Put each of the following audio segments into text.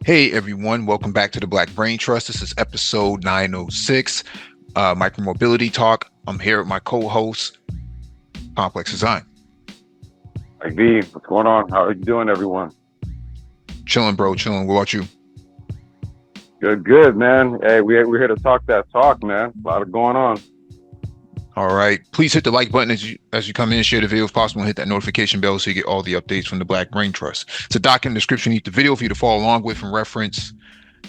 Hey everyone, welcome back to the Black Brain Trust. This is episode 906, Micromobility Talk. I'm here with my co-host, Complex Design. Like V, what's going on? How are you doing, everyone? Chilling, bro, chilling. What about you? Good, man. Hey, we're here to talk that talk, man. A lot of going on. All right. Please hit the like button as you come in, share the video if possible, and hit that notification bell so you get all the updates from the Black Brain Trust. It's a doc in the description. Need the video for you to follow along with and reference.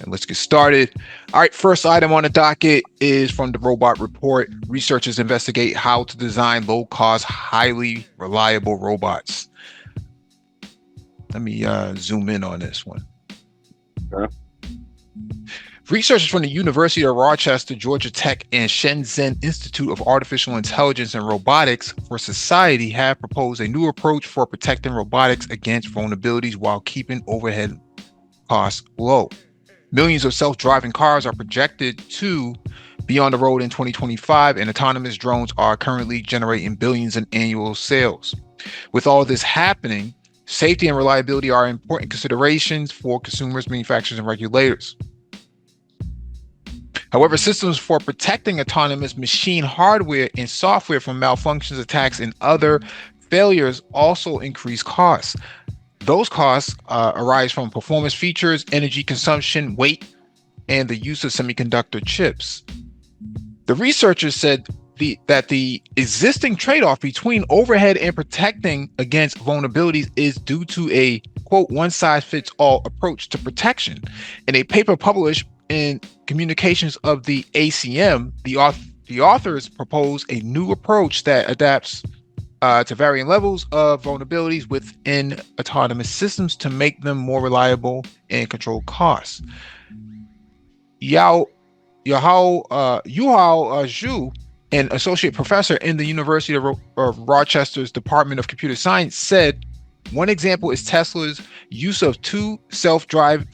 And let's get started. All right, first item on the docket is from the Robot Report. Researchers investigate how to design low-cost, highly reliable robots. Let me zoom in on this one. Okay. Researchers from the University of Rochester, Georgia Tech, and Shenzhen Institute of Artificial Intelligence and Robotics for Society have proposed a new approach for protecting robotics against vulnerabilities while keeping overhead costs low. Millions of self-driving cars are projected to be on the road in 2025, and autonomous drones are currently generating billions in annual sales. With all this happening, safety and reliability are important considerations for consumers, manufacturers, and regulators. However, systems for protecting autonomous machine hardware and software from malfunctions, attacks, and other failures also increase costs. Those costs arise from performance features, energy consumption, weight, and the use of semiconductor chips. The researchers said that the existing trade-off between overhead and protecting against vulnerabilities is due to a, quote, one-size-fits-all approach to protection. In a paper published in Communications of the ACM, the authors propose a new approach that adapts to varying levels of vulnerabilities within autonomous systems to make them more reliable and control costs. Yuhao Zhu, an associate professor in the University of Rochester's Department of Computer Science, said one example is Tesla's use of two full self-driving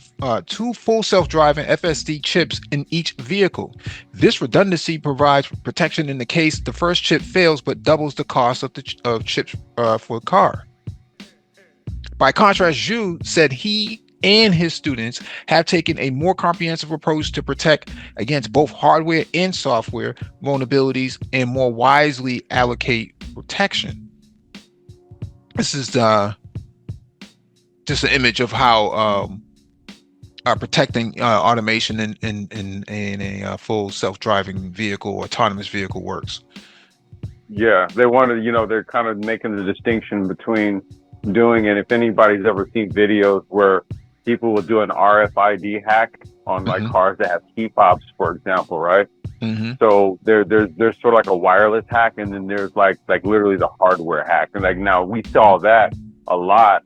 FSD chips in each vehicle. This redundancy provides protection in the case the first chip fails, but doubles the cost of chips for the car. By contrast, Zhu said he and his students have taken a more comprehensive approach to protect against both hardware and software vulnerabilities and more wisely allocate protection. This is just an image of how protecting automation in a full self-driving vehicle, autonomous vehicle works. Yeah, they wanted, they're kind of making the distinction between doing, and if anybody's ever seen videos where people will do an RFID hack on like cars that have key fobs, for example, right? So there's sort of like a wireless hack, and then there's like literally the hardware hack. And like now we saw that a lot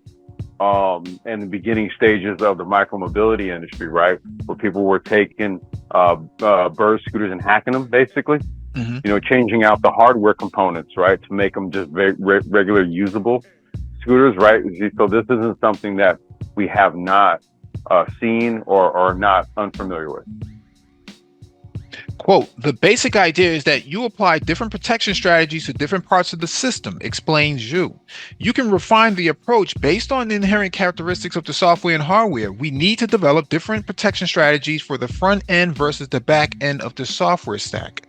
in the beginning stages of the micromobility industry, right? Where people were taking Bird scooters and hacking them, basically. Changing out the hardware components, right, to make them just very regular usable scooters, right? So this isn't something that we have not seen or not unfamiliar with. Quote, the basic idea is that you apply different protection strategies to different parts of the system, explains Zhu. You can refine the approach based on the inherent characteristics of the software and hardware. We need to develop different protection strategies for the front end versus the back end of the software stack.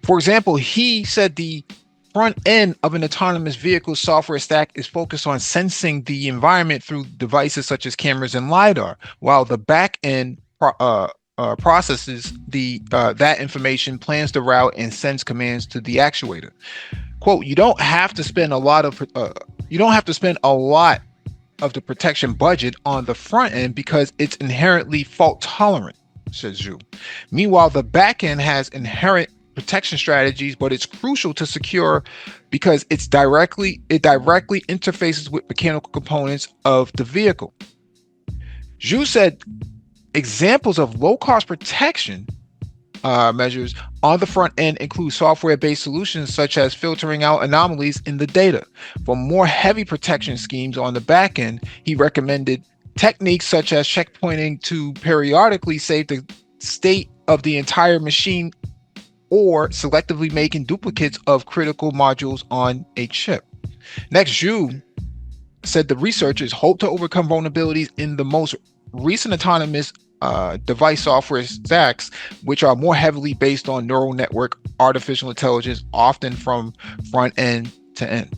For example, he said the front end of an autonomous vehicle software stack is focused on sensing the environment through devices such as cameras and LiDAR, while the back end processes that information, plans the route, and sends commands to the actuator. Quote, you don't have to spend a lot of the protection budget on the front end because it's inherently fault tolerant, says Zhu. Meanwhile, the back end has inherent protection strategies, but it's crucial to secure because it directly interfaces with mechanical components of the vehicle. Zhu said examples of low-cost protection measures on the front end include software-based solutions such as filtering out anomalies in the data. For more heavy protection schemes on the back end, he recommended techniques such as checkpointing to periodically save the state of the entire machine or selectively making duplicates of critical modules on a chip. Next, Zhu said the researchers hope to overcome vulnerabilities in the most recent autonomous device software stacks, which are more heavily based on neural network artificial intelligence, often from front end to end.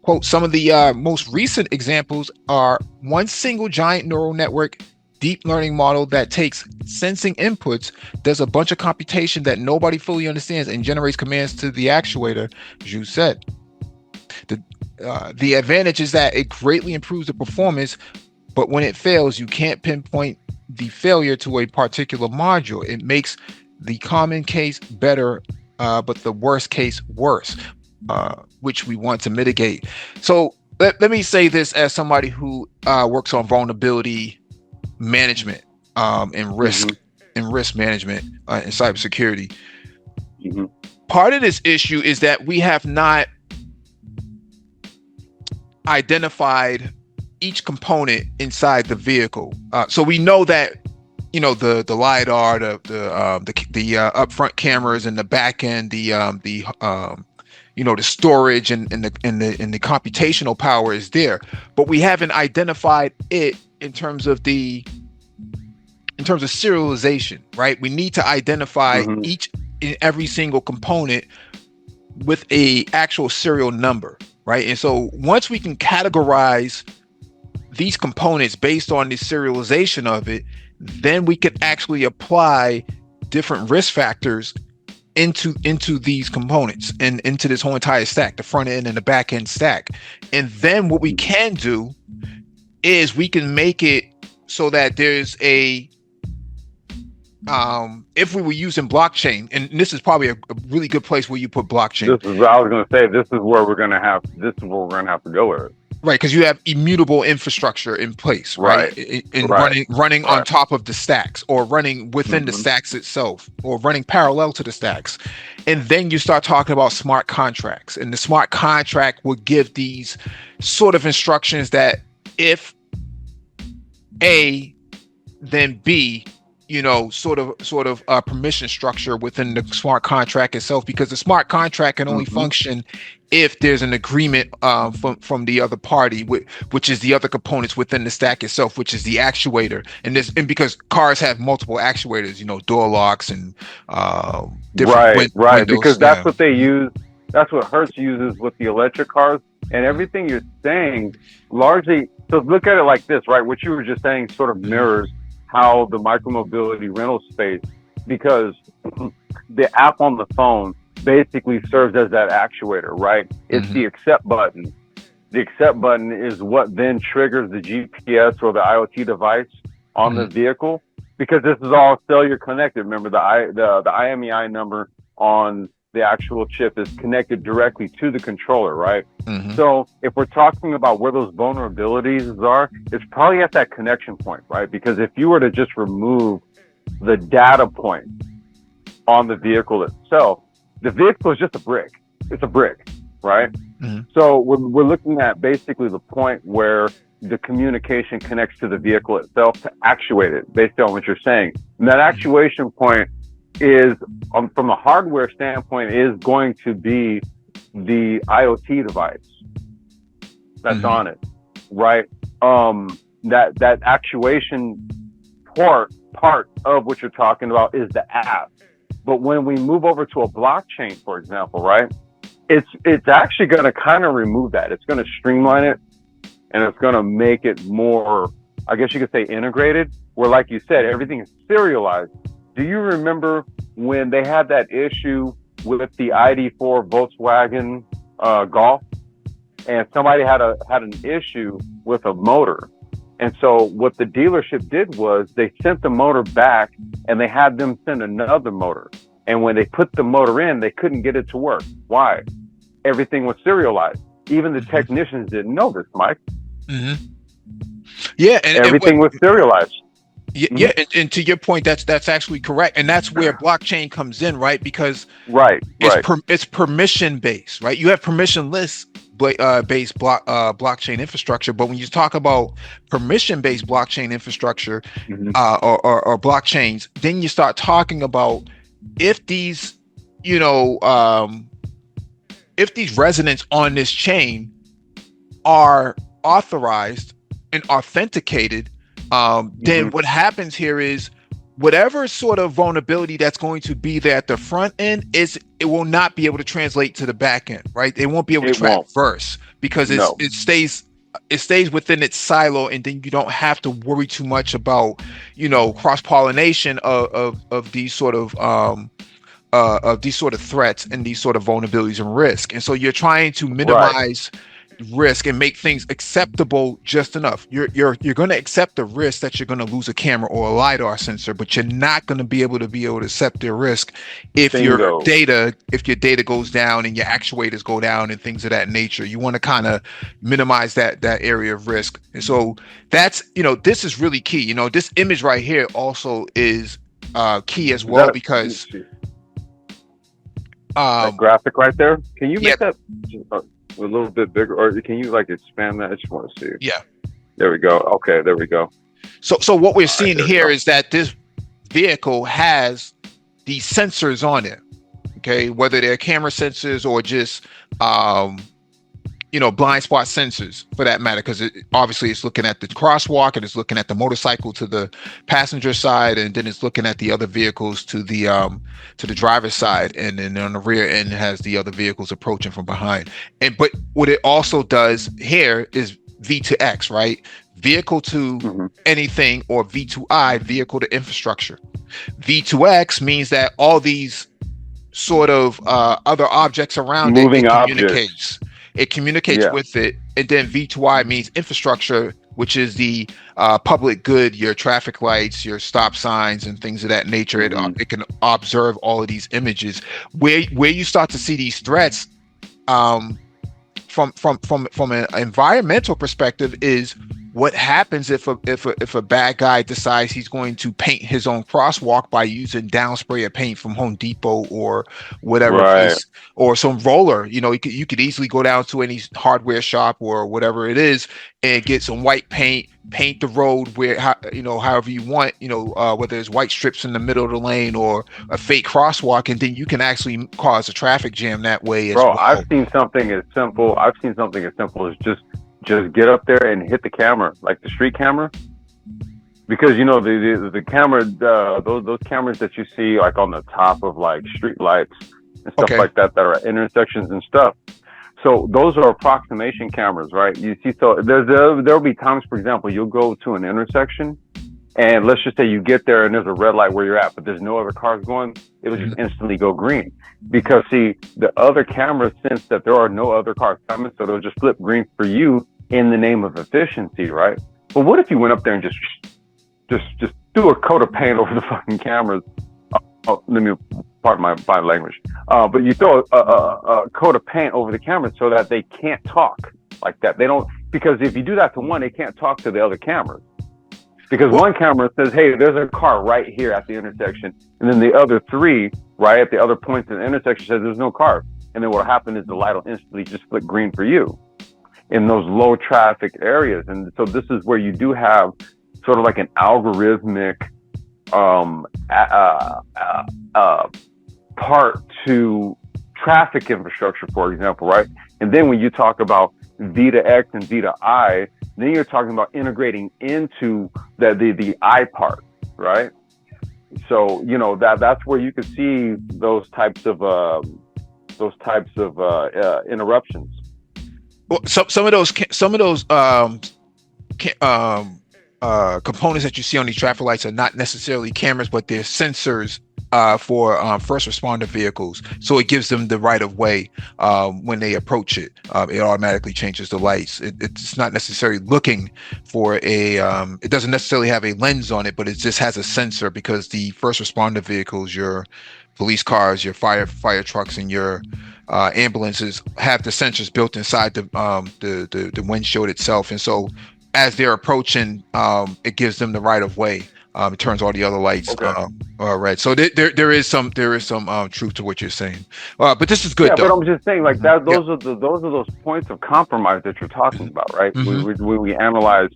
Quote, some of the most recent examples are one single giant neural network deep learning model that takes sensing inputs, does a bunch of computation that nobody fully understands, and generates commands to the actuator, Zhu said. The advantage is that it greatly improves the performance, but when it fails, you can't pinpoint the failure to a particular module. It makes the common case better, but the worst case worse, which we want to mitigate. So let me say this as somebody who works on vulnerability management and risk management and cybersecurity. Part of this issue is that we have not identified each component inside the vehicle. So we know that, you know, the lidar, the upfront cameras, and the back end, the storage and the computational power is there, but we haven't identified it in terms of serialization, right? We need to identify each and every single component with a actual serial number, right? And so once we can categorize these components based on the serialization of it, then we can actually apply different risk factors into these components and into this whole entire stack, the front end and the back end stack. And then what we can do is we can make it so that there's a if we were using blockchain, and this is probably a really good place where you put blockchain. This is what I was going to say. This is where we're going to have to go with it. Right, because you have immutable infrastructure in place, right? And running on top of the stacks, or running within the stacks itself, or running parallel to the stacks. And then you start talking about smart contracts, and the smart contract will give these sort of instructions that if A, then B, sort of permission structure within the smart contract itself, because the smart contract can only function if there's an agreement from the other party, which is the other components within the stack itself, which is the actuator. And because cars have multiple actuators, door locks and different windows. Because that's what they use. That's what Hertz uses with the electric cars. And everything you're saying largely, so look at it like this, right? What you were just saying sort of mirrors how the micromobility rental space, because the app on the phone basically serves as that actuator, right? It's the accept button. The accept button is what then triggers the GPS or the IoT device on the vehicle, because this is all cellular connected. Remember, the IMEI number on the actual chip is connected directly to the controller, right? So if we're talking about where those vulnerabilities are, it's probably at that connection point, right? Because if you were to just remove the data point on the vehicle itself, the vehicle is just a brick. It's a brick, right? So we're looking at basically the point where the communication connects to the vehicle itself to actuate it, based on what you're saying. And that actuation point is, from a hardware standpoint, is going to be the IoT device that's on it, right? That actuation part of what you're talking about is the app. But when we move over to a blockchain, for example, right, it's actually going to kind of remove that. It's going to streamline it, and it's going to make it more, I guess you could say, integrated, where, like you said, everything is serialized. Do you remember when they had that issue with the ID4 Volkswagen Golf, and somebody had an issue with a motor? And so what the dealership did was they sent the motor back, and they had them send another motor. And when they put the motor in, they couldn't get it to work. Why? Everything was serialized. Even the technicians didn't know this, Mike. Yeah, and everything was serialized. Yeah, and to your point, that's actually correct, and that's where blockchain comes in, right? Because it's permission based, right? You have permissionless based blockchain infrastructure, but when you talk about permission based blockchain infrastructure or blockchains, then you start talking about if these residents on this chain are authorized and authenticated, then Mm-hmm. what happens here is whatever sort of vulnerability that's going to be there at the front end it will not be able to translate to the back end, right? It won't be able to It won't. traverse because No. it stays within its silo, and then you don't have to worry too much about, cross pollination of these sort of threats and these sort of vulnerabilities and risk. And so you're trying to Right. minimize risk and make things acceptable just enough. You're going to accept the risk that you're going to lose a camera or a lidar sensor, but you're not going to be able to accept the risk if Bingo. your data goes down and your actuators go down and things of that nature. You want to kind of minimize that area of risk. And so that's, this is really key. This image right here also is key as Is well, that because that graphic right there? Can you yeah, make that a little bit bigger, or can you like expand that? I just want to see. yeah. There we go. Okay, there we go. So what we're All right, seeing there we here go. is that this vehicle has these sensors on it. Okay, whether they're camera sensors or just blind spot sensors for that matter, because obviously it's looking at the crosswalk and it's looking at the motorcycle to the passenger side, and then it's looking at the other vehicles to the driver's side, and then on the rear end it has the other vehicles approaching from behind. But what it also does here is V to X, right? Vehicle to Mm-hmm. anything, or V to I, vehicle to infrastructure. V to X means that all these sort of other objects around Moving it objects. communicates Yeah. with it. And then V2I means infrastructure, which is the public good, your traffic lights, your stop signs, and things of that nature. Mm-hmm. It can observe all of these images. Where you start to see these threats, um, from an environmental perspective, is what happens if a bad guy decides he's going to paint his own crosswalk by using down spray of paint from Home Depot or whatever Right. place, or some roller. You could easily go down to any hardware shop or whatever it is and get some white paint the road however you want, whether it's white strips in the middle of the lane or a fake crosswalk, and then you can actually cause a traffic jam that way as Bro, well. I've seen something as simple as just get up there and hit the camera, like the street camera, because the camera, those cameras that you see like on the top of like street lights and stuff Okay. like that are at intersections and stuff. So those are approximation cameras, right? You see, so there'll be times, for example, you'll go to an intersection, and let's just say you get there and there's a red light where you're at, but there's no other cars going. It'll just instantly go green, because see, the other cameras sense that there are no other cars coming, so they'll just flip green for you in the name of efficiency, right? But what if you went up there and just do a coat of paint over the fucking cameras? Oh, let me pardon my language. But you throw a coat of paint over the cameras so that they can't talk like that. They don't, because if you do that to one, they can't talk to the other cameras. Because one camera says, hey, there's a car right here at the intersection. And then the other three, right at the other points in the intersection, says there's no car. And then what'll happen is the light will instantly just flick green for you in those low traffic areas. And so this is where you do have sort of like an algorithmic part to traffic infrastructure, for example, right? And then when you talk about V to X and V to I, then you're talking about integrating into the I part, right? So that's where you could see those types of interruptions. Well, some of those components that you see on these traffic lights are not necessarily cameras, but they're sensors for first responder vehicles. So it gives them the right of way when they approach it. It automatically changes the lights. It's not necessarily looking for it doesn't necessarily have a lens on it, but it just has a sensor, because the first responder vehicles, your police cars, your fire trucks, and your ambulances have the sensors built inside the windshield itself. And so as they're approaching, it gives them the right of way. It turns all the other lights red. So there is some truth to what you're saying. But this is good, yeah, though. but I'm just saying, like that. Those are those points of compromise that you're talking about, right? We analyze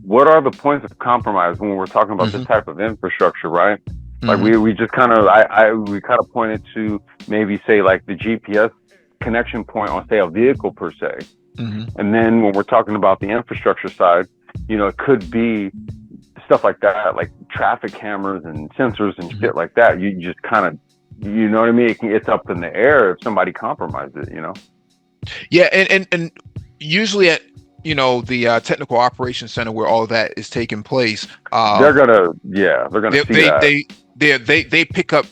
what are the points of compromise when we're talking about this type of infrastructure, right? Like we just kind of we kind of pointed to maybe say like the GPS connection point on say a vehicle per se. And then when we're talking about the infrastructure side, it could be stuff like that, like traffic cameras and sensors and Mhm. shit like that. You just kind of, you know what I mean? It's up in the air if somebody compromises it, Yeah, and usually at the technical operations center where all of that is taking place, they're gonna they see they that. they pick up,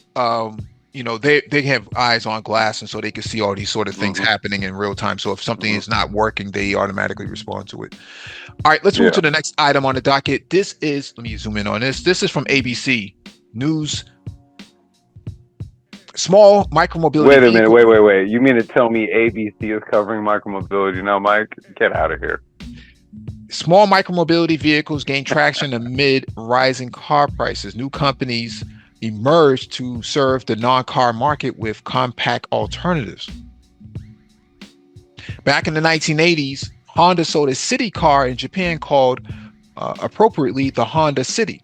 they have eyes on glass, and so they can see all these sort of things Hmm. happening in real time. So if something Hmm. is not working, they automatically respond to it. All right, let's move Yeah. to the next item on the docket. This is, let me zoom in on this. This is from ABC News. Small micromobility Wait a minute. vehicle. Wait. You mean to tell me ABC is covering micromobility now, Mike? Get out of here. Small micromobility vehicles gain traction amid rising car prices. New companies emerge to serve the non-car market with compact alternatives. Back in the 1980s, Honda sold a city car in Japan called, appropriately, the Honda City.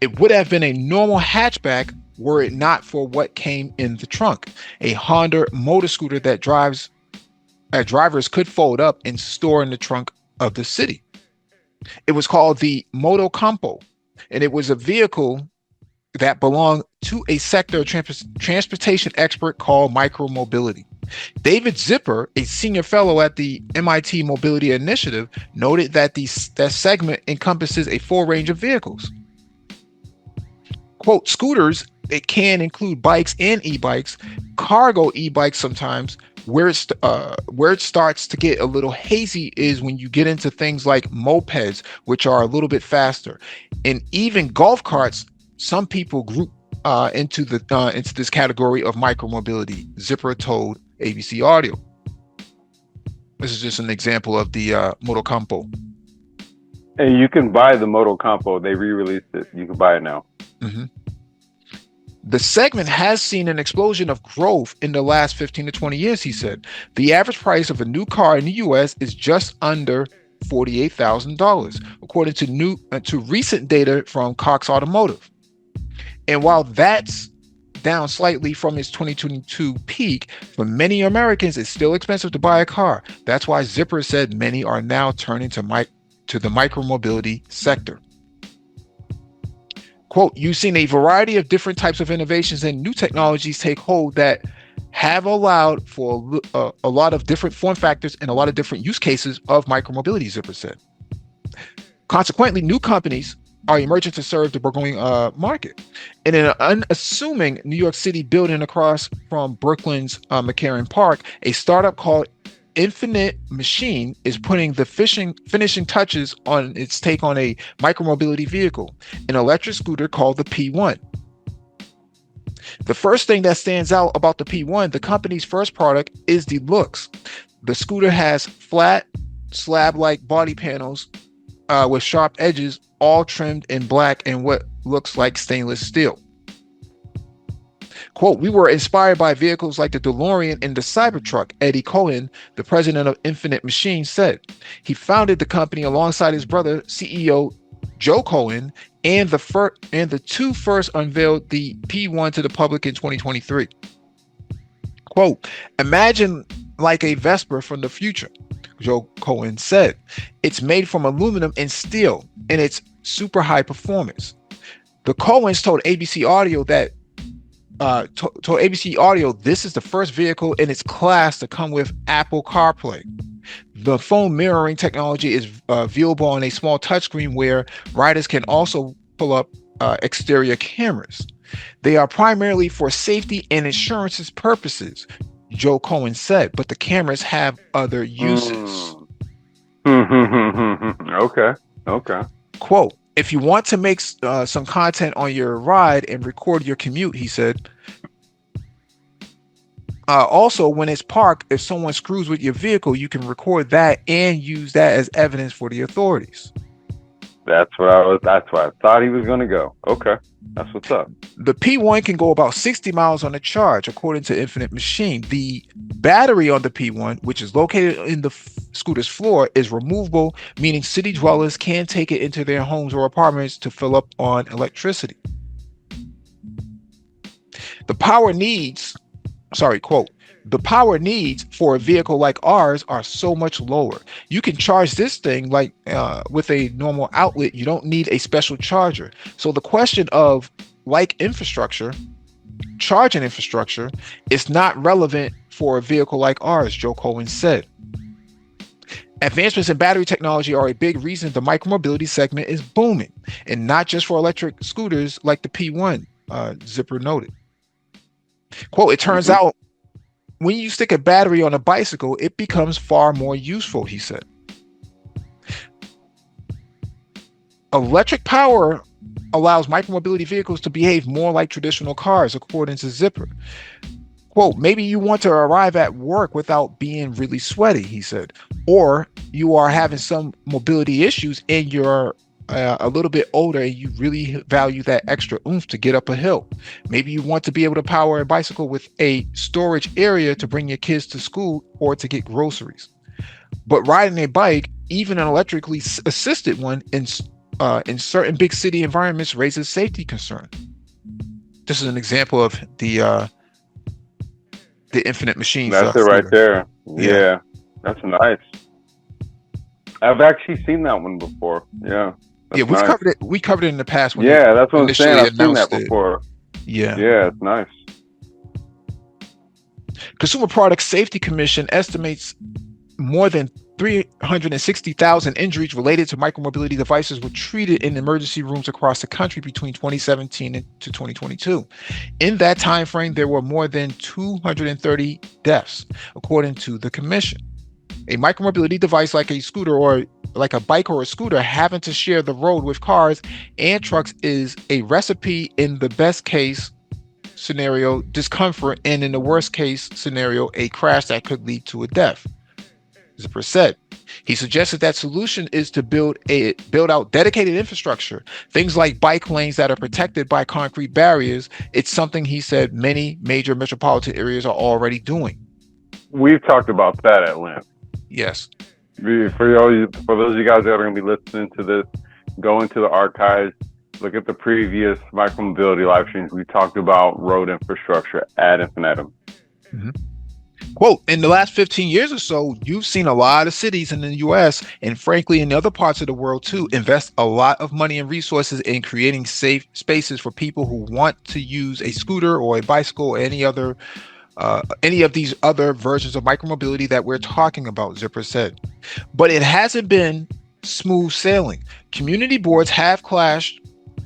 It would have been a normal hatchback were it not for what came in the trunk, a Honda motor scooter that drivers could fold up and store in the trunk of the City. It was called the Moto Campo, and it was a vehicle that belonged to a sector of transportation expert called micromobility. David Zipper, a senior fellow at the MIT Mobility Initiative, noted that that segment encompasses a full range of vehicles. Quote, scooters, it can include bikes and e-bikes, cargo e-bikes sometimes. Where it starts to get a little hazy is when you get into things like mopeds, which are a little bit faster, and even golf carts. Some people group into this category of micromobility. Zipper told ABC Audio. This is just an example of the Motocampo. And you can buy the Moto Campo. They re-released it. You can buy it now. Mm-hmm. The segment has seen an explosion of growth in the last 15 to 20 years, he said. The average price of a new car in the US is just under $48,000, according to recent data from Cox Automotive. And while that's down slightly from its 2022 peak, for many Americans, it's still expensive to buy a car. That's why Zipper said many are now turning to the micromobility sector. Quote, you've seen a variety of different types of innovations and new technologies take hold that have allowed for a lot of different form factors and a lot of different use cases of micromobility, Zipper said. Consequently, new companies are emerging to serve the growing market. In an unassuming New York City building across from Brooklyn's McCarran Park, a startup called Infinite Machine is putting the finishing touches on its take on a micromobility vehicle, an electric scooter called the P1. The first thing that stands out about the P1, the company's first product, is the looks. The scooter has flat, slab-like body panels with sharp edges, all trimmed in black and what looks like stainless steel. Quote, we were inspired by vehicles like the DeLorean and the Cybertruck, Eddie Cohen, the president of Infinite Machine, said. He founded the company alongside his brother, CEO Joe Cohen, and the two first unveiled the P1 to the public in 2023. Quote, imagine like a Vespa from the future, Joe Cohen said. It's made from aluminum and steel, and it's super high performance. The Cohens told ABC Audio this is the first vehicle in its class to come with Apple CarPlay. The phone mirroring technology is viewable on a small touchscreen where riders can also pull up exterior cameras. They are primarily for safety and insurance purposes, Joe Cohen said, but the cameras have other uses. Okay. Quote, if you want to make some content on your ride and record your commute, he said. Also, when it's parked, if someone screws with your vehicle, you can record that and use that as evidence for the authorities. That's what I thought he was gonna go. Okay. That's what's up. The P1 can go about 60 miles on a charge, according to Infinite Machine. The battery on the P1, which is located in the scooter's floor, is removable, meaning city dwellers can take it into their homes or apartments to fill up on electricity. Quote, The power needs for a vehicle like ours are so much lower. You can charge this thing like with a normal outlet. You don't need a special charger. So the question of like infrastructure, charging infrastructure, is not relevant for a vehicle like ours, Joe Cohen said. Advancements in battery technology are a big reason the micromobility segment is booming, and not just for electric scooters like the P1, Zipper noted. Quote, it turns Mm-hmm. out when you stick a battery on a bicycle, it becomes far more useful, he said. Electric power allows micromobility vehicles to behave more like traditional cars, according to Zipper. Quote, maybe you want to arrive at work without being really sweaty, he said, or you are having some mobility issues and you're a little bit older and you really value that extra oomph to get up a hill. Maybe you want to be able to power a bicycle with a storage area to bring your kids to school or to get groceries. But riding a bike, even an electrically assisted one, in certain big city environments raises safety concern. This is an example of the Infinite Machines. That's it right there. Yeah. Yeah, that's nice. I've actually seen that one before. Yeah. Yeah, we've nice. covered it. We covered it in the past. When Yeah, that's what I'm initially saying. I've seen that announced it. before. Yeah. Yeah, it's nice. Consumer Product Safety Commission estimates more than 360,000 injuries related to micromobility devices were treated in emergency rooms across the country between 2017 and to 2022. In that time frame, there were more than 230 deaths, according to the commission. A micromobility device like a scooter or like a bike or a scooter having to share the road with cars and trucks is a recipe in the best case scenario, discomfort, and in the worst case scenario, a crash that could lead to a death. Zipper said. He suggested that solution is to build out dedicated infrastructure, things like bike lanes that are protected by concrete barriers. It's something he said many major metropolitan areas are already doing. We've talked about that at length. Yes. For those of you guys that are going to be listening to this, go into the archives, look at the previous micromobility live streams. We talked about road infrastructure ad infinitum. Mm-hmm. Quote, in the last 15 years or so, you've seen a lot of cities in the US and frankly in other parts of the world too, invest a lot of money and resources in creating safe spaces for people who want to use a scooter or a bicycle or any of these other versions of micromobility that we're talking about, Zipper said. But it hasn't been smooth sailing. Community boards have clashed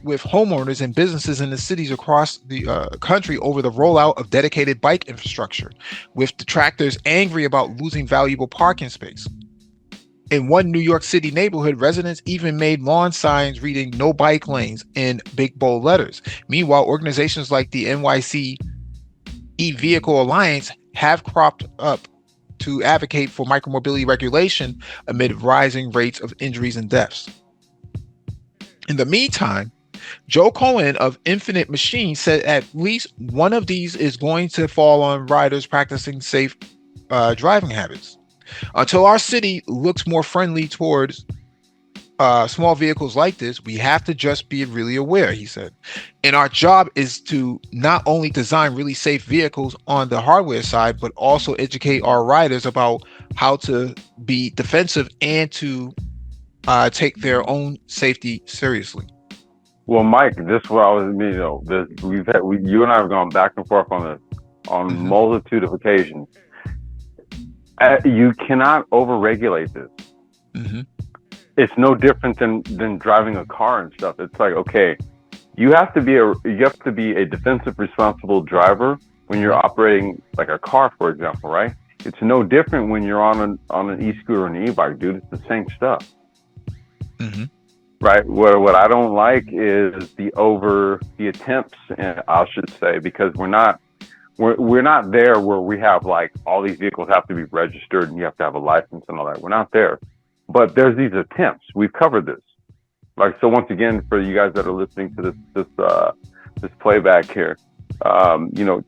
with homeowners and businesses in the cities across the country over the rollout of dedicated bike infrastructure, with detractors angry about losing valuable parking space. In one New York City neighborhood, residents even made lawn signs reading "No bike lanes" in big bold letters. Meanwhile, organizations like the NYC E-Vehicle Alliance have cropped up to advocate for micromobility regulation amid rising rates of injuries and deaths. In the meantime, Joe Cohen of Infinite Machines said at least one of these is going to fall on riders practicing safe driving habits. Until our city looks more friendly towards small vehicles like this, we have to just be really aware, he said. And our job is to not only design really safe vehicles on the hardware side, but also educate our riders about how to be defensive and to take their own safety seriously. Well, Mike, this is what I was, you and I have gone back and forth on this on Mm-hmm. multitude of occasions. You cannot overregulate this. Mm-hmm. It's no different than driving a car and stuff. It's like, okay, you have to be a defensive, responsible driver when you're operating like a car, for example, right? It's no different when you're on an e-scooter or an e-bike, dude. It's the same stuff. Mm-hmm. Right. What I don't like is the attempts, I should say, because we're not there where we have like all these vehicles have to be registered and you have to have a license and all that. We're not there, but there's these attempts. We've covered this. Like, so once again, for you guys that are listening to this playback here,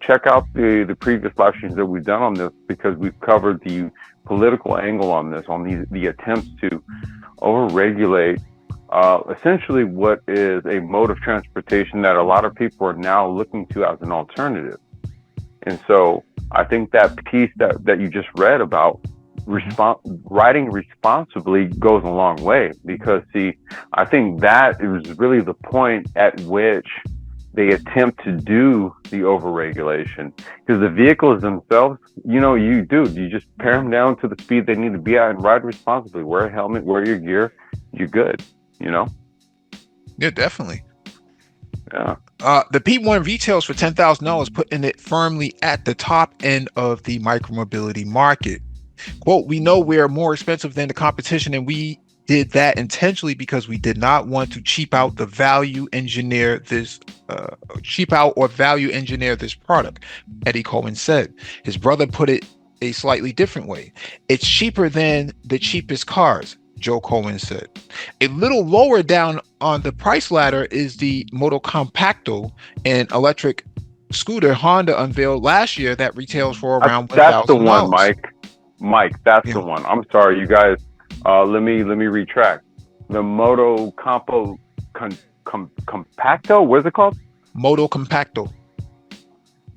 check out the previous live streams that we've done on this, because we've covered the political angle on this, on the attempts to overregulate essentially what is a mode of transportation that a lot of people are now looking to as an alternative. And so I think that piece that you just read about riding responsibly goes a long way, because see, I think that is really the point at which they attempt to do the overregulation, because the vehicles themselves, you just pare them down to the speed they need to be at and ride responsibly. Wear a helmet, wear your gear, you're good. Yeah, definitely. Yeah. The P1 retails for $10,000, putting it firmly at the top end of the micromobility market. Quote, we know we're more expensive than the competition, and we did that intentionally because we did not want to cheap out or value engineer this product, Eddie Cohen said. His brother put it a slightly different way. It's cheaper than the cheapest cars, Joe Cohen said. A little lower down on the price ladder is the Moto Compacto, an electric scooter Honda unveiled last year that retails for around That's the one, $1,000. Mike, that's Yeah. the one. I'm sorry, you guys. Let me retract. The Moto Compacto. What's it called? Moto Compacto.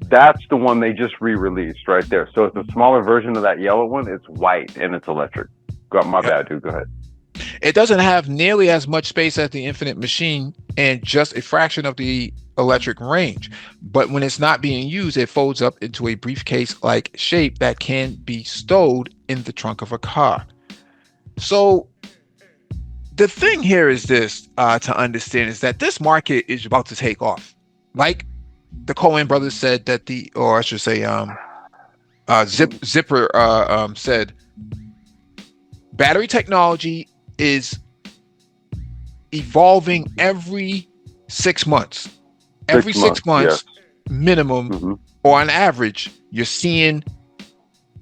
That's the one they just re-released right there. So it's a smaller version of that yellow one. It's white and it's electric. My bad, dude. Go ahead. It doesn't have nearly as much space as the Infinite Machine and just a fraction of the electric range. But when it's not being used, it folds up into a briefcase-like shape that can be stowed in the trunk of a car. So the thing here is this, to understand, is that this market is about to take off. Like the Coen brothers said that or I should say, Zipper said, battery technology is evolving every 6 months. Every 6 months, yes. Minimum, or on average, you're seeing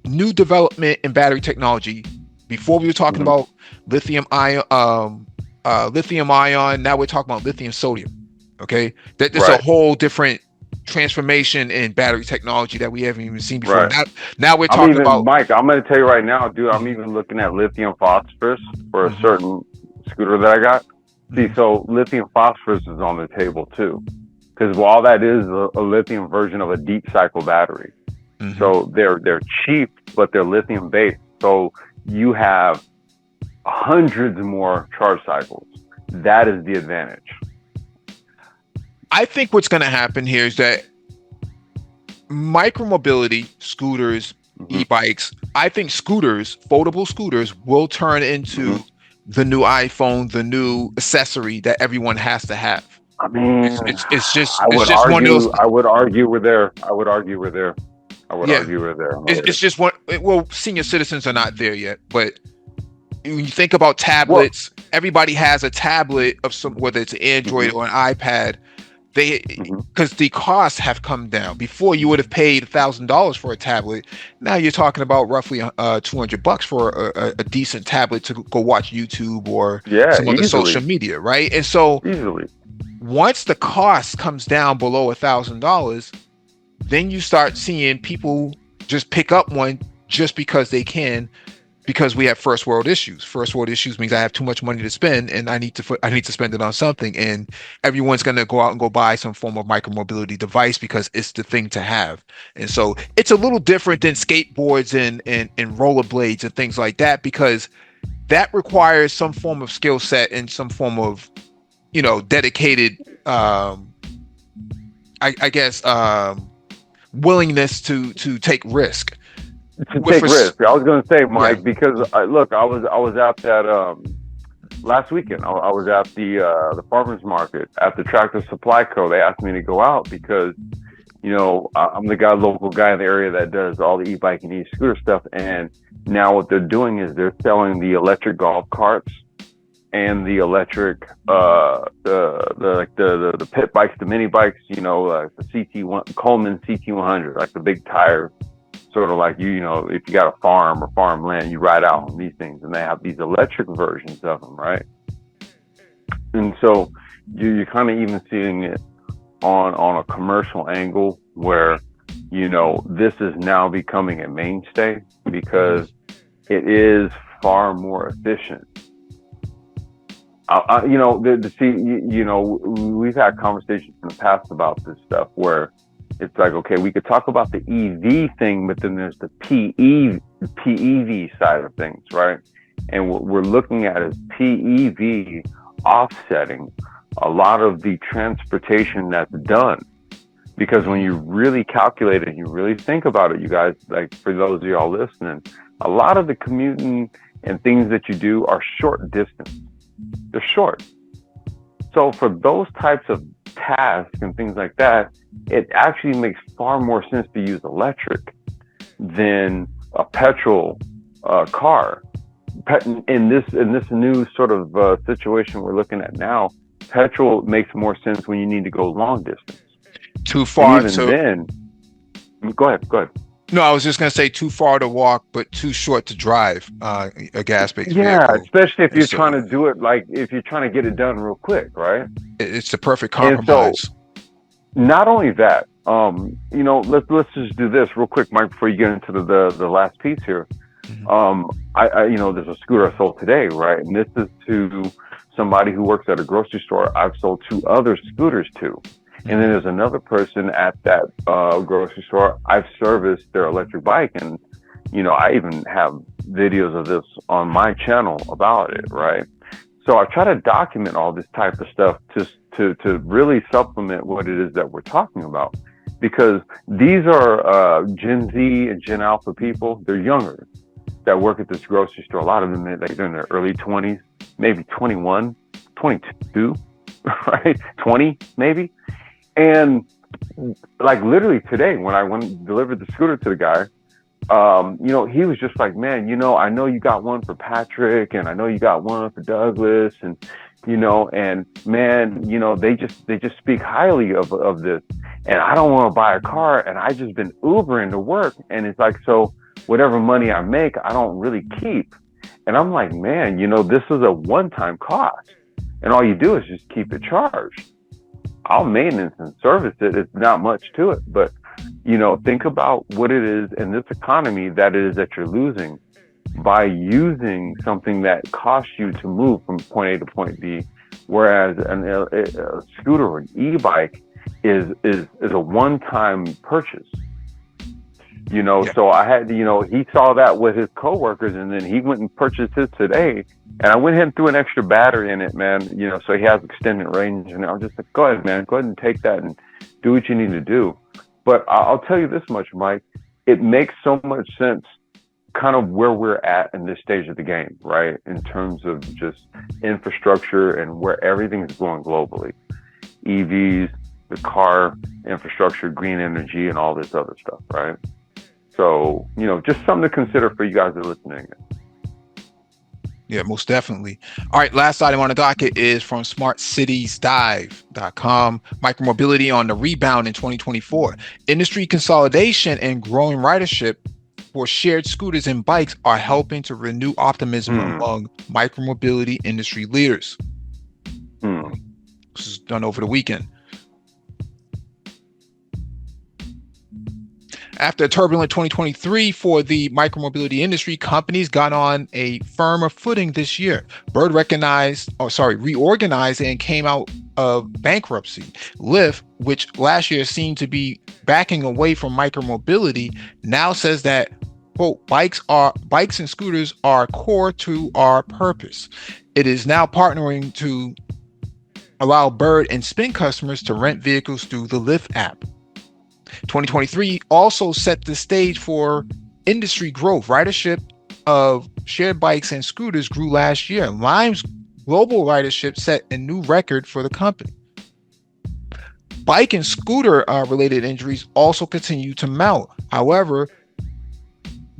new development in battery technology. Before we were talking about lithium ion. Now we're talking about lithium sodium. Okay, that's right. A whole different transformation in battery technology that we haven't even seen before. Right. Now we're talking about, Mike. I'm going to tell you right now, dude. I'm even looking at lithium phosphorus for a certain scooter that I got. See, so lithium phosphorus is on the table too, because all that is a lithium version of a deep cycle battery. So they're cheap, but they're lithium based. So you have hundreds more charge cycles. That is the advantage. I think what's going to happen here is that micromobility, scooters, e-bikes, I think foldable scooters will turn into the new iPhone, the new accessory that everyone has to have. I mean, it's just one of those. I would argue we're there. It's just one. Well, senior citizens are not there yet, but when you think about tablets, everybody has a tablet of some, whether it's an Android or an iPad. Because the costs have come down. Before, you would have paid $1,000 for a tablet. Now you're talking about roughly $200 for a decent tablet to go watch YouTube or some other social media, right? And so once the cost comes down below $1,000, then you start seeing people just pick up one just because they can, because we have first world issues. First world issues means I have too much money to spend, and I need to spend it on something. And everyone's going to go out and go buy some form of micromobility device because it's the thing to have. And so it's a little different than skateboards and rollerblades and things like that, because that requires some form of skill set and some form of, dedicated, willingness to take risk. Risk. I was going to say, Mike, because I was out that last weekend. I was at the farmers market at the Tractor Supply Co. They asked me to go out because, I'm the local guy in the area that does all the e-bike and e-scooter stuff. And now what they're doing is they're selling the electric golf carts and the electric the pit bikes, the mini bikes. Like the CT1 Coleman CT100, like the big tire. Sort of like, if you got a farm or farmland, you ride out on these things, and they have these electric versions of them, right? And so you're kind of even seeing it on a commercial angle where, this is now becoming a mainstay because it is far more efficient. We've had conversations in the past about this stuff where, It's like, okay, we could talk about the EV thing, but then there's the PEV side of things, right? And what we're looking at is PEV offsetting a lot of the transportation that's done. Because when you really calculate it and you really think about it, you guys, like for those of y'all listening, a lot of the commuting and things that you do are short distance. They're short. So for those types of tasks and things like that, it actually makes far more sense to use electric than a petrol car. In this new sort of situation we're looking at now, petrol makes more sense when you need to go long distance. Too far to then, go ahead. No, I was just gonna say too far to walk, but too short to drive a gas-based vehicle. Especially if you're so, trying to do it, like if you're trying to get it done real quick, right? It's the perfect compromise. So, not only that, let's just do this real quick, Mike, before you get into the last piece here. I there's a scooter I sold today, right? And this is to somebody who works at a grocery store. I've sold 2 other scooters to. And then there's another person at that grocery store. I've serviced their electric bike, and I even have videos of this on my channel about it, right? So I try to document all this type of stuff just to really supplement what it is that we're talking about, because these are Gen Z and Gen Alpha people. They're younger that work at this grocery store. A lot of them, they're in their early 20s, maybe 21, 22, right? 20 maybe. And like literally today, when I went and delivered the scooter to the guy, he was just like, man, I know you got one for Patrick, and I know you got one for Douglas, and and man, they just speak highly of this, and I don't want to buy a car, and I just been Ubering to work, and it's like, so whatever money I make, I don't really keep. And I'm like, man, this is a one-time cost, and all you do is just keep it charged. I'll maintenance and service it. It's not much to it, but think about what it is in this economy that it is that you're losing by using something that costs you to move from point A to point B, whereas a scooter or an e-bike is a one-time purchase. So I had to, he saw that with his coworkers, and then he went and purchased his today. And I went ahead and threw an extra battery in it, man, so he has extended range. And I was just like, go ahead, man, go ahead and take that and do what you need to do. But I'll tell you this much, Mike, it makes so much sense kind of where we're at in this stage of the game, right? In terms of just infrastructure and where everything is going globally. EVs, the car infrastructure, green energy, and all this other stuff, right? So, just something to consider for you guys that are listening. Yeah, most definitely. All right, last item on the docket is from smartcitiesdive.com. Micromobility on the rebound in 2024. Industry consolidation and growing ridership for shared scooters and bikes are helping to renew optimism among micromobility industry leaders. This is done over the weekend. After a turbulent 2023 for the micromobility industry, companies got on a firmer footing this year. Bird reorganized and came out of bankruptcy. Lyft, which last year seemed to be backing away from micromobility, now says that, quote, bikes and scooters are core to our purpose. It is now partnering to allow Bird and Spin customers to rent vehicles through the Lyft app. 2023 also set the stage for industry growth. Ridership of shared bikes and scooters grew last year. Lime's global ridership set a new record for the company. Bike and scooter related injuries also continue to mount. However,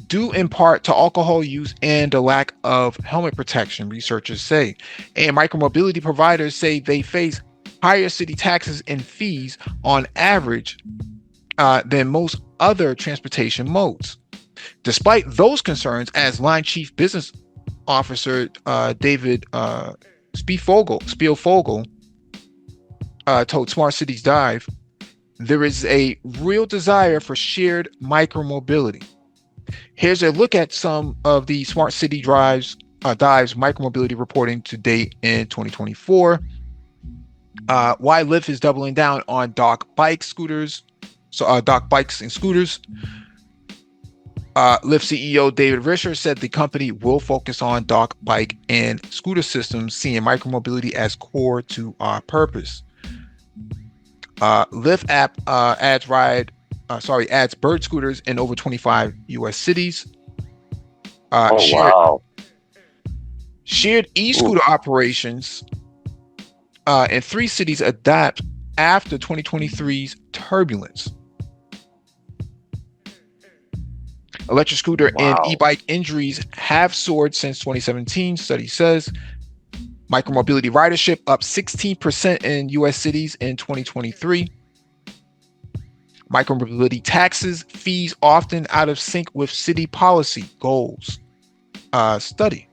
due in part to alcohol use and the lack of helmet protection, researchers say. And micromobility providers say they face higher city taxes and fees on average than most other transportation modes. Despite those concerns, as Line Chief Business Officer David Spielvogel told Smart Cities Dive, there is a real desire for shared micromobility. Here's a look at some of the Smart City Dive's micromobility reporting to date in 2024. Why Lyft is doubling down on dock bike scooters. So Doc Bikes and Scooters. Lyft CEO David Risher said the company will focus on dock, bike, and scooter systems, seeing micromobility as core to our purpose. Lyft app adds bird scooters in over 25 U.S. cities. Wow. Shared e-scooter operations in 3 cities adapt after 2023's turbulence. Electric scooter and e-bike injuries have soared since 2017, study says. Micromobility ridership up 16% in U.S. cities in 2023. Micromobility taxes, fees often out of sync with city policy goals. Study.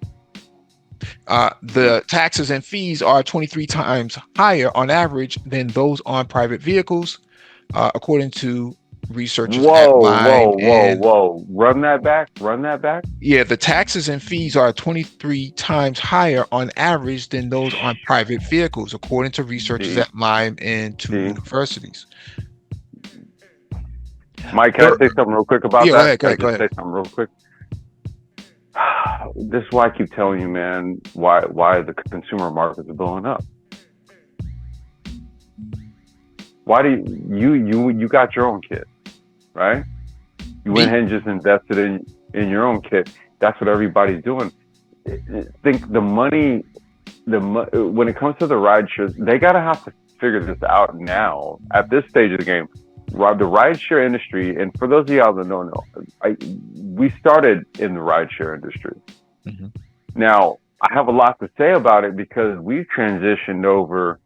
The taxes and fees are 23 times higher on average than those on private vehicles, according to researchers at Lime. Whoa. Run that back. Yeah, the taxes and fees are 23 times higher on average than those on private vehicles, according to researchers at Lime and 2 universities. Mike, can I say something real quick about that? Go ahead. Say something real quick. This is why I keep telling you, man, why the consumer markets are blowing up. Why do you got your own kit, right? You went ahead and just invested in your own kit. That's what everybody's doing. Think the money, when it comes to the ride shares, they gotta have to figure this out now at this stage of the game. The rideshare industry, and for those of y'all that don't know, we started in the rideshare industry. Mm-hmm. Now, I have a lot to say about it because we've transitioned over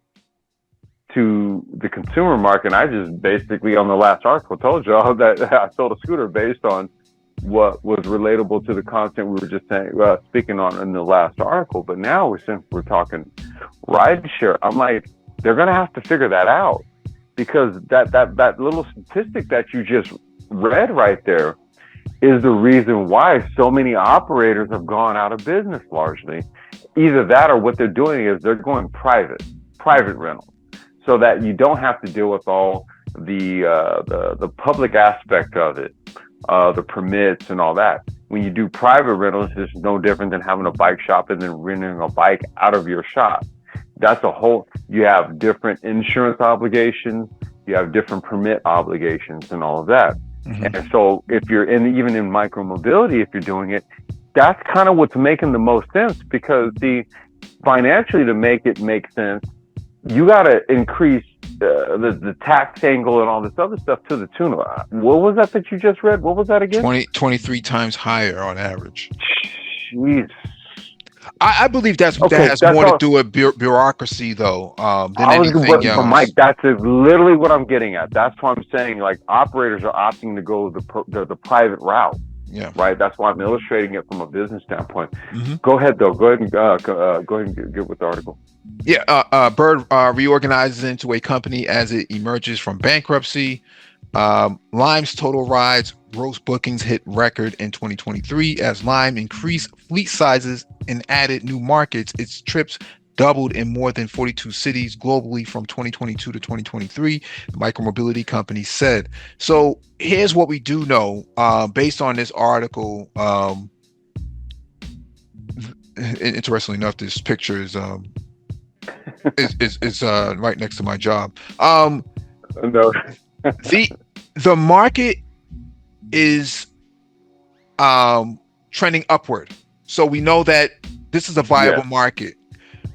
to the consumer market. And I just basically, on the last article, told y'all that I sold a scooter based on what was relatable to the content we were just saying, speaking on in the last article. But now, since we're talking rideshare, I'm like, they're going to have to figure that out. Because that little statistic that you just read right there is the reason why so many operators have gone out of business largely. Either that or what they're doing is they're going private rental, so that you don't have to deal with all the public aspect of it, the permits and all that. When you do private rentals, it's no different than having a bike shop and then renting a bike out of your shop. That's you have different insurance obligations, you have different permit obligations and all of that. Mm-hmm. And so if you're even in micromobility, if you're doing it, that's kind of what's making the most sense, because financially, to make it make sense, you got to increase the tax angle and all this other stuff to the tune of, what was that you just read? What was that again? 23 times higher on average. Jeez. I believe that has more to do with bureaucracy, though, than anything else. But Mike, that's literally what I'm getting at. That's why I'm saying, like, operators are opting to go the private route. Yeah. Right. That's why I'm illustrating it from a business standpoint. Mm-hmm. Go ahead, though. Go ahead and get with the article. Yeah. Bird reorganizes into a company as it emerges from bankruptcy. Lime's total rides gross bookings hit record in 2023 as Lime increased fleet sizes and added new markets. Its trips doubled in more than 42 cities globally from 2022 to 2023, the micromobility company said. So here's what we do know, based on this article. Interestingly enough, this picture is right next to my job. No. The market is trending upward, so we know that this is a viable market.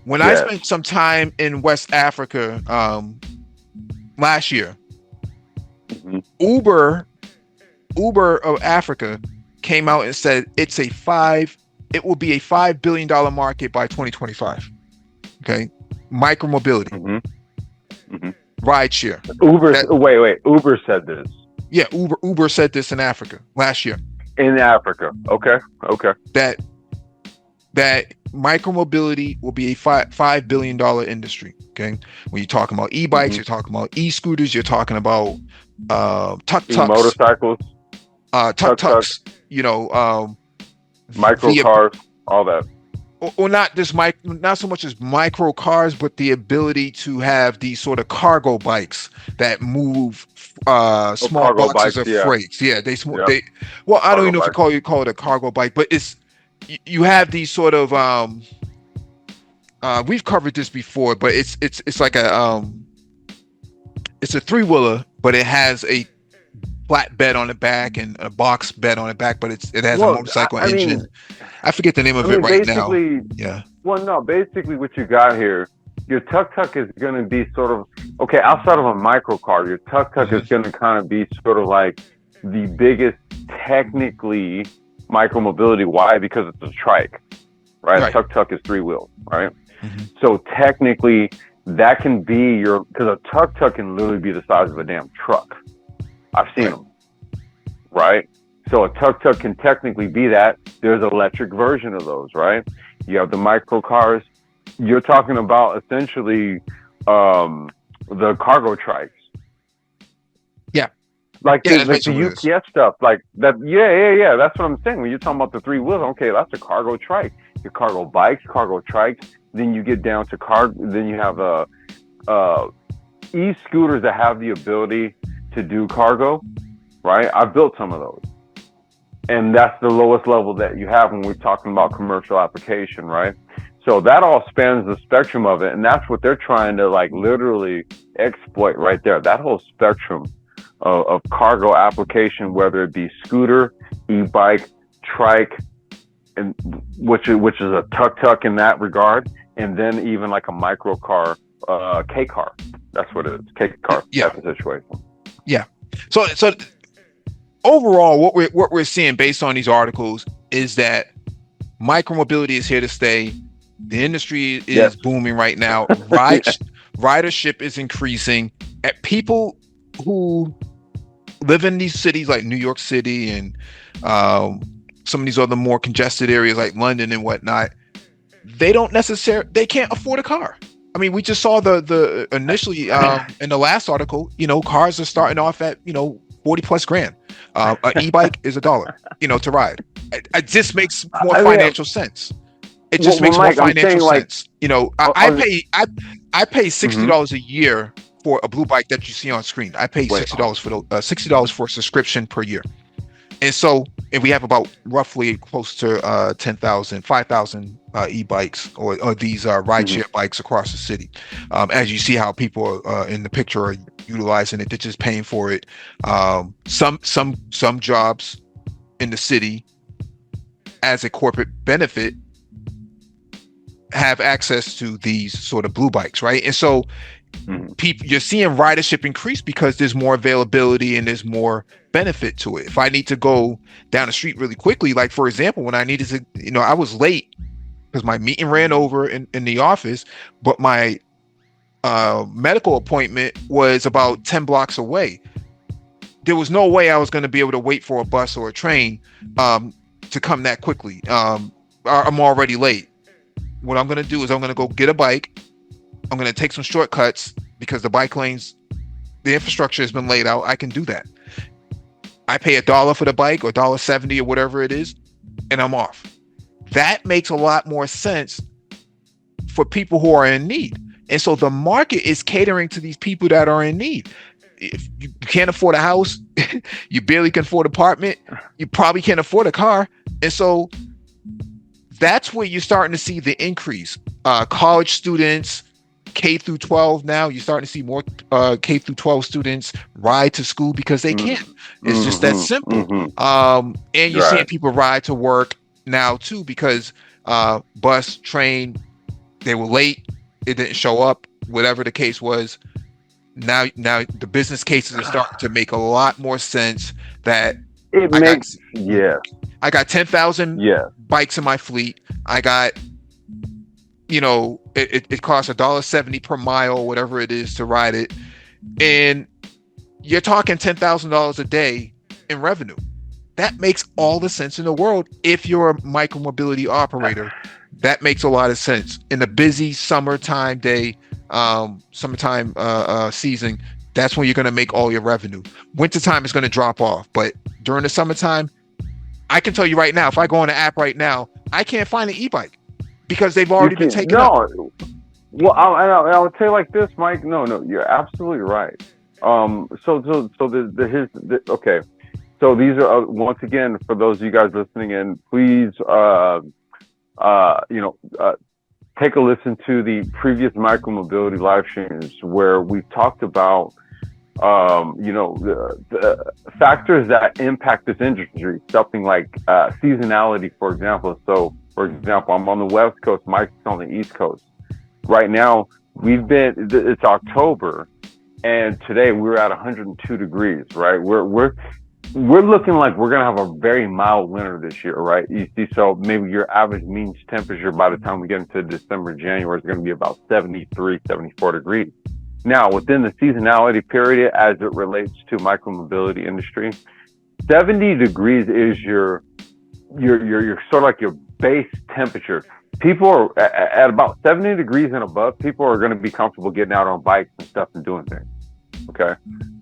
When I spent some time in West Africa last year, mm-hmm. Uber of Africa came out and said it will be a $5 billion market by 2025. Okay, micromobility, mm-hmm. Mm-hmm. rideshare. Uber said this. Yeah, Uber said this in Africa last year. In Africa, okay. That micromobility will be a $5 billion industry. Okay, when you're talking about e-bikes, mm-hmm. you're talking about e-scooters, you're talking about tuk-tuks, motorcycles, tuk-tuks, micro cars, all that. or not just not so much as micro cars, but the ability to have these sort of cargo bikes that move small cargo boxes bikes, of yeah. freights. Yeah, Yep. they well, I don't Cargo even know if bikes. you call it a cargo bike, but it's you have these sort of we've covered this before, but it's like it's a three-wheeler, but it has a flat bed on the back and a box bed on the back, but it has a Well, motorcycle I mean, engine. I forget the name of it right now. basically, Yeah. well, no, basically what you got here, your tuk tuk is going to be sort of okay. Outside of a micro car, your tuk tuk is going to kind of be sort of like the biggest technically micromobility. Why? Because it's a trike, right? Right. A tuk tuk is three wheels, right? Mm-hmm. So technically, that can be your because a tuk tuk can literally be the size of a damn truck. I've seen them, right? So a tuk tuk can technically be that. There's an electric version of those, right? You have the micro cars. You're talking about essentially the cargo trikes. Yeah. Like Yeah, the UPS stuff, like that. Yeah. That's what I'm saying. When you're talking about the three wheels, okay, that's a cargo trike. Your cargo bikes, cargo trikes. Then you get down to Then you have e-scooters that have the ability to do cargo, right? I've built some of those. And that's the lowest level that you have when we're talking about commercial application, right? So that all spans the spectrum of it. And that's what they're trying to like literally exploit right there. That whole spectrum of cargo application, whether it be scooter, e-bike, trike, and which is a tuk-tuk in that regard. And then even like a micro car, K car. That's what it is. K car type of situation. Yeah. So overall, what we're seeing based on these articles is that micromobility is here to stay. The industry is booming right now. Ridership is increasing. At people who live in these cities like New York City and some of these other more congested areas like London and whatnot, they can't afford a car. I mean, we just saw the initially in the last article, cars are starting off at 40 plus grand. An e-bike is $1, to ride. It just makes more financial sense. It just makes more financial sense. I pay $60 a year for a blue bike that you see on screen. I pay $60 for $60 for a subscription per year. And so, if we have about roughly close to 5,000 e-bikes or these rideshare bikes across the city. As you see how people in the picture are utilizing it, they're just paying for it. Some jobs in the city as a corporate benefit have access to these sort of blue bikes, right? And so you're seeing ridership increase because there's more availability and there's more benefit to it. If I need to go down the street really quickly, like for example, when I needed to, I was late because my meeting ran over in the office, but my medical appointment was about 10 blocks away. There was no way I was going to be able to wait for a bus or a train to come that quickly. I'm already late. What I'm going to do is I'm going to go get a bike. I'm going to take some shortcuts because the bike lanes, the infrastructure has been laid out. I can do that. I pay $1 for the bike or $1.70 or whatever it is, and I'm off. That makes a lot more sense for people who are in need. And so the market is catering to these people that are in need. If you can't afford a house, you barely can afford an apartment, you probably can't afford a car. And so that's where you're starting to see the increase. College students, K through 12 now, you're starting to see more K through 12 students ride to school because they can. It's just that simple. And you're seeing people ride to work now too because bus, train, they were late, it didn't show up, whatever the case was. Now the business cases are starting to make a lot more sense that I got 10,000 bikes in my fleet. I got, it costs $1.70 per mile, whatever it is to ride it. And you're talking $10,000 a day in revenue. That makes all the sense in the world. If you're a micromobility operator, that makes a lot of sense. In the busy summertime season, that's when you're going to make all your revenue. Wintertime is going to drop off. But during the summertime, I can tell you right now, if I go on the app right now, I can't find an e-bike. because they've You already been can taken up. no. Well, I would say like this, Mike. No, you're absolutely right. Okay. So these are once again for those of you guys listening in, please, you know, take a listen to the previous micromobility live streams where we talked about, you know, the factors that impact this industry, something like seasonality, for example. So, for example, I'm on the West Coast, Mike's on the East Coast. Right now, it's October, and today we're at 102 degrees, right? We're looking like we're gonna have a very mild winter this year, right? You see, so maybe your average mean temperature by the time we get into December, January is going to be about 73, 74 degrees. Now, within the seasonality period, as it relates to micromobility industry, 70 degrees is your sort of like your base temperature. People are at about 70 degrees and above. People are going to be comfortable getting out on bikes and stuff and doing things. Okay.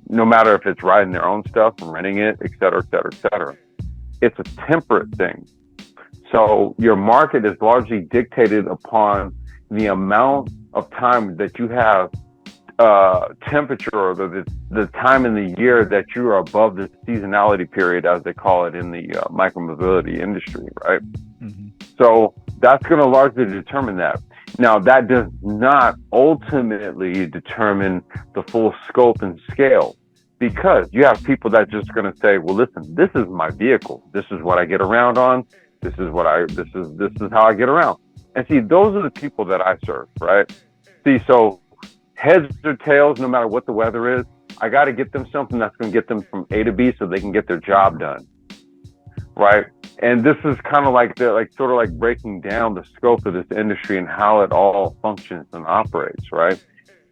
No matter if it's riding their own stuff and renting it, et cetera, et cetera, et cetera. It's a temperate thing. So your market is largely dictated upon the amount of time that you have temperature, or the time in the year that you are above the seasonality period, as they call it in the micromobility industry, right? Mm-hmm. So that's going to largely determine that. Now, that does not ultimately determine the full scope and scale, because you have people that just going to say, well, listen, this is my vehicle. This is what I get around on. This is how I get around. And see, those are the people that I serve, right? See, so heads or tails, no matter what the weather is, I got to get them something that's going to get them from A to B so they can get their job done, right? And this is kind of like sort of like breaking down the scope of this industry and how it all functions and operates, right?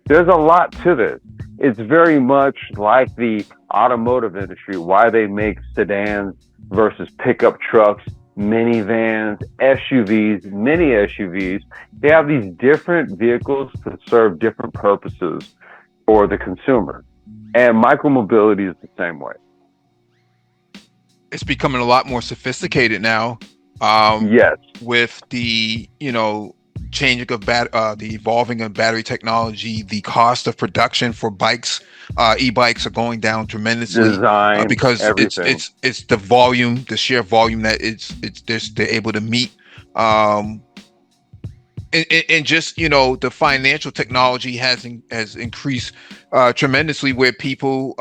There's a lot to this. It's very much like the automotive industry, why they make sedans versus pickup trucks, minivans, SUVs, mini SUVs. They have these different vehicles to serve different purposes for the consumer. And micromobility is the same way. It's becoming a lot more sophisticated now. Yes. With the, changing of the evolving of battery technology, the cost of production for bikes, e-bikes are going down tremendously. Design, because everything. it's the volume, the sheer volume that they're able to meet. And just the financial technology has increased tremendously, where people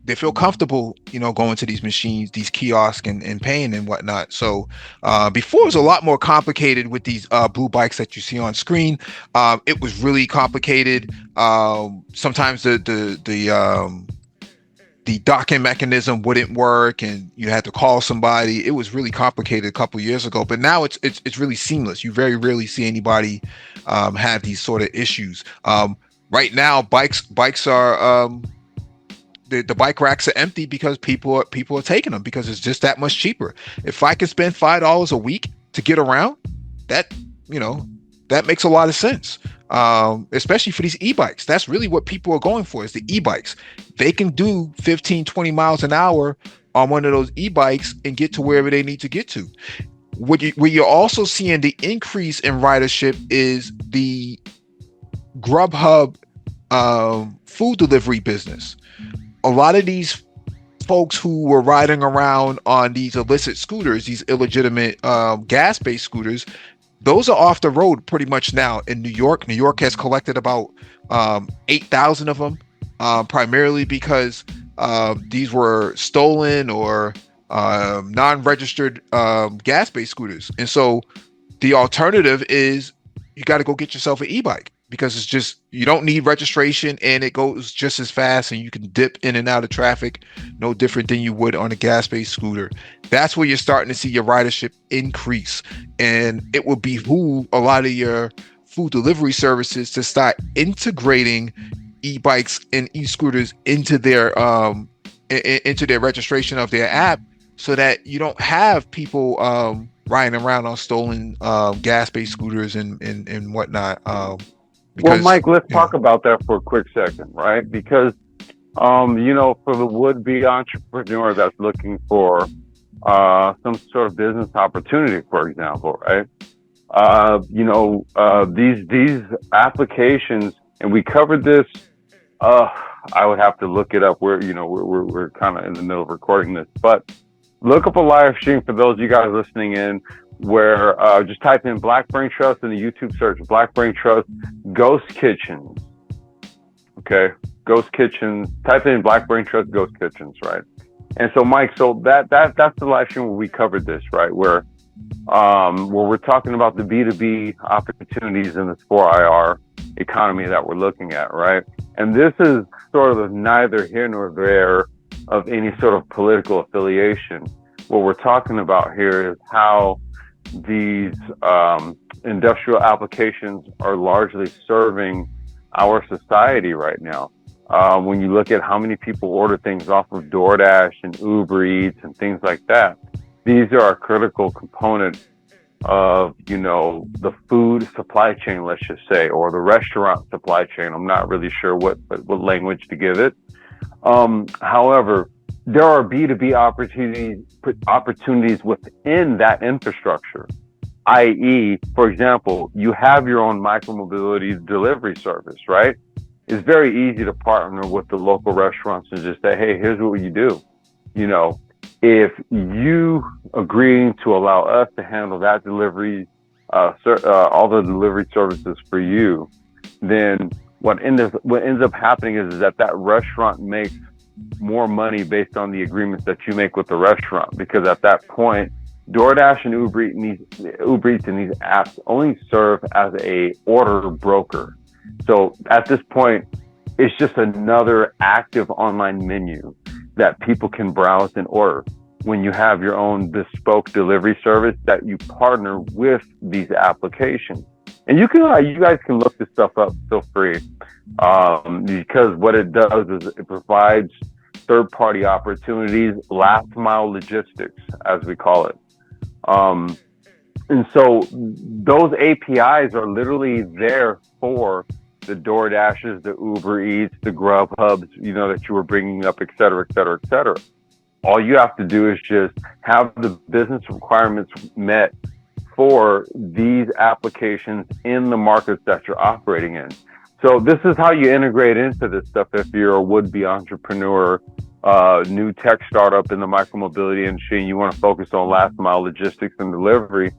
they feel comfortable going to these machines, these kiosks, and paying and whatnot. So before it was a lot more complicated with these blue bikes that you see on screen. It was really complicated. Sometimes the docking mechanism wouldn't work and you had to call somebody. It was really complicated a couple of years ago, but now it's really seamless. You very rarely see anybody have these sort of issues. Right now, bikes are the bike racks are empty because people are taking them because it's just that much cheaper. If I can spend $5 a week to get around, that makes a lot of sense. Especially for these e-bikes. That's really what people are going for, is the e-bikes. They can do 15, 20 miles an hour on one of those e-bikes and get to wherever they need to get to. Where you're also seeing the increase in ridership is the Grubhub food delivery business. A lot of these folks who were riding around on these illicit scooters, these illegitimate gas-based scooters, those are off the road pretty much now in New York. New York has collected about 8,000 of them, primarily because these were stolen or non-registered gas-based scooters. And so the alternative is you got to go get yourself an e-bike, because it's just, you don't need registration and it goes just as fast and you can dip in and out of traffic no different than you would on a gas-based scooter. That's where you're starting to see your ridership increase, and it will behoove a lot of your food delivery services to start integrating e-bikes and e-scooters into their registration of their app, so that you don't have people riding around on stolen gas-based scooters and whatnot. Well, Mike, let's talk about that for a quick second, right? Because, for the would-be entrepreneur that's looking for some sort of business opportunity, for example, right? These applications, and we covered this. I would have to look it up. We're kind of in the middle of recording this, but look up a live stream for those of you guys listening in. Where just type in Black Brain Trust in the YouTube search. Black Brain Trust Ghost Kitchens. Okay, Ghost Kitchens. Type in Black Brain Trust Ghost Kitchens, right? And so, Mike, that's the live stream where we covered this, right? Where we're talking about the B2B opportunities in this 4IR economy that we're looking at, right? And this is sort of neither here nor there of any sort of political affiliation. What we're talking about here is how these industrial applications are largely serving our society right now. When you look at how many people order things off of DoorDash and Uber Eats and things like that, these are a critical component of, the food supply chain, let's just say, or the restaurant supply chain. I'm not really sure what language to give it. However, there are B2B opportunities within that infrastructure, i.e., for example, you have your own micromobility delivery service, right? It's very easy to partner with the local restaurants and just say, hey, here's what you do. If you agree to allow us to handle that delivery, all the delivery services for you, then what ends up happening is that restaurant makes more money based on the agreements that you make with the restaurant, because at that point, DoorDash and Uber Eats and these apps only serve as a order broker. So at this point, it's just another active online menu that people can browse and order. When you have your own bespoke delivery service that you partner with these applications, and you guys can look this stuff up, feel free, because what it does is it provides third-party opportunities, last-mile logistics, as we call it. And so those APIs are literally there for the DoorDashes, the Uber Eats, the Grubhubs, that you were bringing up, et cetera, et cetera, et cetera. All you have to do is just have the business requirements met for these applications in the markets that you're operating in. So this is how you integrate into this stuff if you're a would-be entrepreneur, new tech startup in the micromobility industry, and you want to focus on last-mile logistics and delivery.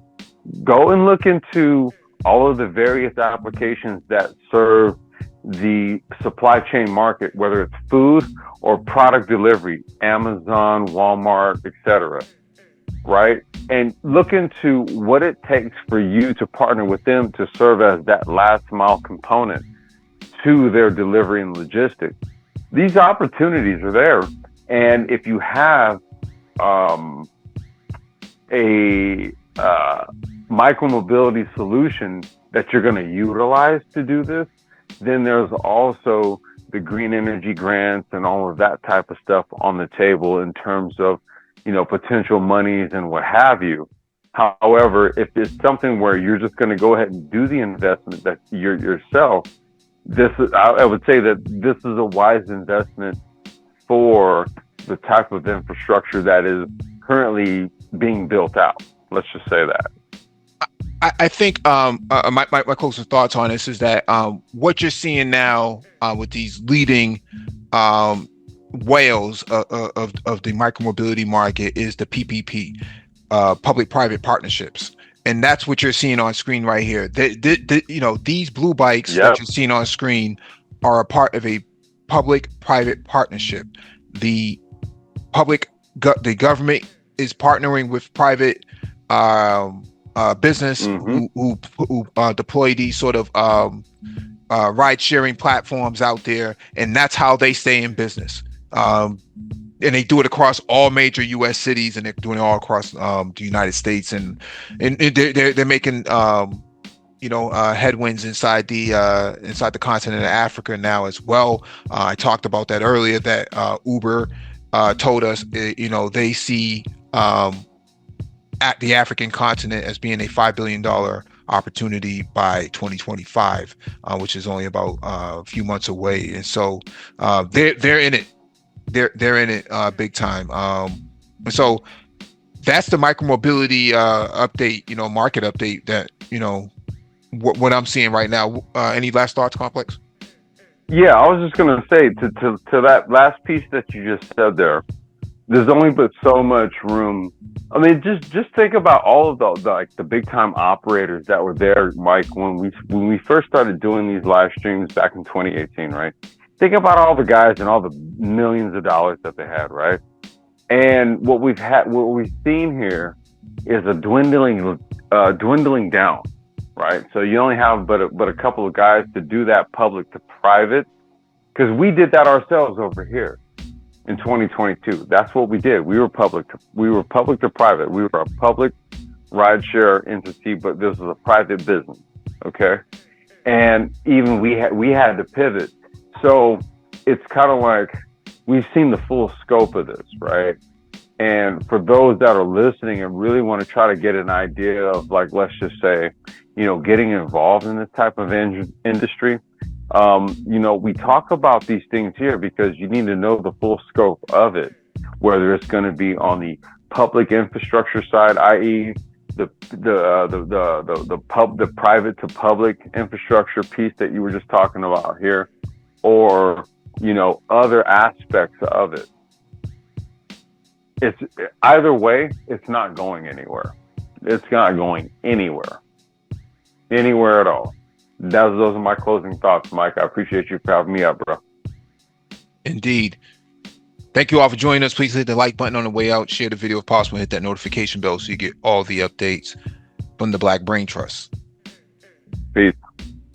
Go and look into all of the various applications that serve the supply chain market, whether it's food or product delivery, Amazon, Walmart, etc. Right? And look into what it takes for you to partner with them to serve as that last mile component to their delivery and logistics. These opportunities are there. And if you have a micromobility solution that you're going to utilize to do this, then there's also the green energy grants and all of that type of stuff on the table in terms of, potential monies and what have you. However, if it's something where you're just going to go ahead and do the investment that yourself, I would say that this is a wise investment for the type of infrastructure that is currently being built out. Let's just say that. I think my closest thoughts on this is that what you're seeing now with these leading whales of the micromobility market is the PPP, public-private partnerships. And that's what you're seeing on screen right here. These blue bikes that you're seeing on screen are a part of a public-private partnership. The government is partnering with private business who deploy these sort of ride-sharing platforms out there, and that's how they stay in business. And they do it across all major U.S. cities, and they're doing it all across the United States, and they're making headwinds inside the continent of Africa now as well. I talked about that earlier. That Uber told us, they see at the African continent as being a $5 billion opportunity by 2025, which is only about a few months away. And so they're in it. They're in it big time. So that's the micromobility update, market update that, what I'm seeing right now. Any last thoughts, Complex? Yeah, I was just gonna say to that last piece that you just said there. There's only but so much room. I mean, just think about all of the big time operators that were there, Mike, when we first started doing these live streams back in 2018, right? Think about all the guys and all the millions of dollars that they had, right? And what we've seen here is a dwindling down, right? So you only have but a couple of guys to do that public to private, because we did that ourselves over here in 2022. That's what we did. We were public to private. We were a public rideshare entity, but this was a private business. Okay, and even we had to pivot. So it's kind of like we've seen the full scope of this, right? And for those that are listening and really want to try to get an idea of, like, let's just say, getting involved in this type of industry, we talk about these things here because you need to know the full scope of it, whether it's going to be on the public infrastructure side, i.e., the private to public infrastructure piece that you were just talking about here, or other aspects of it. It's either way, it's not going anywhere. It's not going anywhere at all. Those are my closing thoughts, Mike. I appreciate you for having me up, bro. Indeed. Thank you all for joining us. Please hit the like button on the way out. Share the video if possible. Hit that notification bell so you get all the updates from the Black Brain Trust. Peace.